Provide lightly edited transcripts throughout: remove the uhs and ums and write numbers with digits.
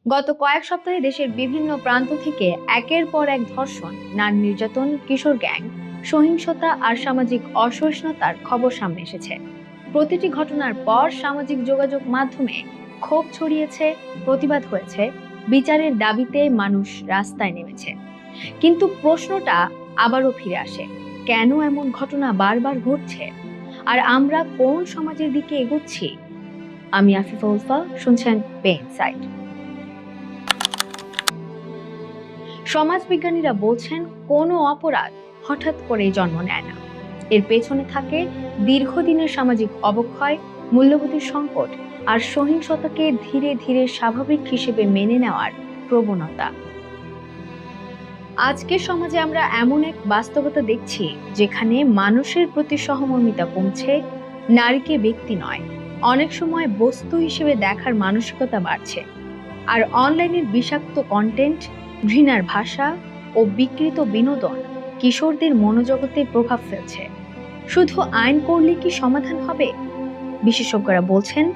গত কয়েক সপ্তাহে দেশের বিভিন্ন প্রান্ত থেকে একের পর এক ধর্ষণ, নারী নির্যাতন, কিশোর গ্যাং, সহিংসতা আর সামাজিক অসহিষ্ণুতার খবর সামনে এসেছে। প্রতিটি ঘটনার পর সামাজিক যোগাযোগ মাধ্যমে ক্ষোভ ছড়িয়েছে, প্রতিবাদ হয়েছে, বিচারের দাবিতে মানুষ রাস্তায় নেমেছে। কিন্তু প্রশ্নটা আবারও ফিরে আসে, কেন এমন ঘটনা বারবার ঘটছে? আর আমরা কোন সমাজের দিকে এগোচ্ছি? আমি আফিফা উলফা, শুনছেন বে ইনসাইট। সমাজবিজ্ঞানীরা বলছেন, কোনো অপরাধ হঠাৎ করে জন্ম নেয় না। এর পেছনে থাকে দীর্ঘদিনের সামাজিক অবক্ষয়, মূল্যবোধের সংকট আর সহিংসতাকে ধীরে ধীরে স্বাভাবিক হিসেবে মেনে নেওয়ার প্রবণতা। আজকের সমাজে আমরা এমন এক বাস্তবতা দেখছি যেখানে মানুষের প্রতি সহমর্মিতা কমছে, নারীকে ব্যক্তি নয়, অনেক সময় বস্তু হিসেবে দেখার মানসিকতা বাড়ছে। আর অনলাইনের বিষাক্ত কন্টেন্ট, ঘৃণার ভাষা ও বিকৃত বিনোদন কিশোরদের মনোজগতে প্রভাব ফেলছে। শুধু আইন করলে কি সমাধান হবে? বিশেষজ্ঞরা বলছেন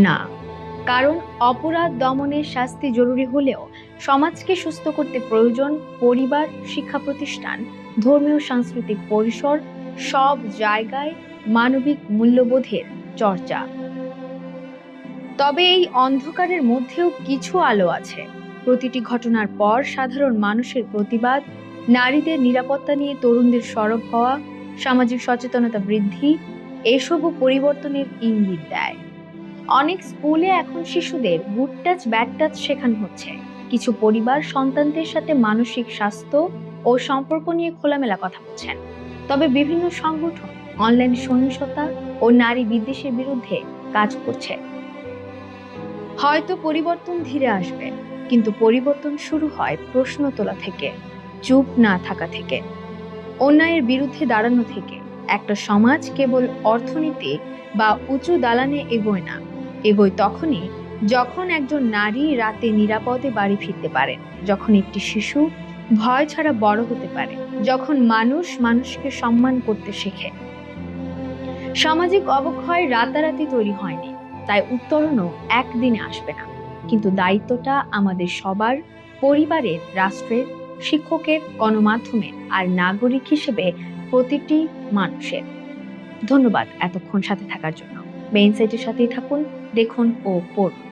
না। কারণ অপরাধ দমনের শাস্তি জরুরি হলেও সমাজকে সুস্থ করতে প্রয়োজন পরিবার, শিক্ষা প্রতিষ্ঠান, ধর্মীয় সাংস্কৃতিক পরিসর, সব জায়গায় মানবিক মূল্যবোধের চর্চা। তবে এই অন্ধকারের মধ্যেও কিছু আলো আছে। প্রতিটি ঘটনার পর সাধারণ মানুষের প্রতিবাদ, নারীদের নিরাপত্তা নিয়ে তরুণদের সরব হওয়া, সামাজিক সচেতনতা বৃদ্ধি, এসবও পরিবর্তনের ইঙ্গিত দেয়। অনেক স্কুলে এখন শিশুদের গুড টাচ ব্যাড টাচ শেখানো হচ্ছে। কিছু পরিবার সন্তানদের সাথে মানসিক স্বাস্থ্য ও সম্পর্ক নিয়ে খোলামেলা কথা বলছেন। তবে বিভিন্ন সংগঠন অনলাইন সহিংসতা ও নারী বিদ্বেষের বিরুদ্ধে কাজ করছে। হয়তো পরিবর্তন ধীরে আসবে, কিন্তু পরিবর্তন শুরু হয় প্রশ্ন তোলা থেকে, চুপ না থাকা থেকে, অন্যায়ের বিরুদ্ধে দাঁড়ানো থেকে। একটা সমাজ কেবল অর্থনীতি বা উঁচু দালানে এগোয় না, এগোয় তখনই যখন একজন নারী রাতে নিরাপদে বাড়ি ফিরতে পারে, যখন একটি শিশু ভয় ছাড়া বড় হতে পারে, যখন মানুষ মানুষকে সম্মান করতে শেখে। সামাজিক অবক্ষয় রাতারাতি তৈরি হয়নি, তাই উত্তরণও একদিনে আসবে না। কিন্তু দায়িত্বটা আমাদের সবার, পরিবারের, রাষ্ট্রের, শিক্ষকের, গণমাধ্যমের আর নাগরিক হিসেবে প্রতিটি মানুষের। ধন্যবাদ এতক্ষণ সাথে থাকার জন্য। বে ইনসাইটের সাথেই থাকুন, দেখুন ও পড়ুন।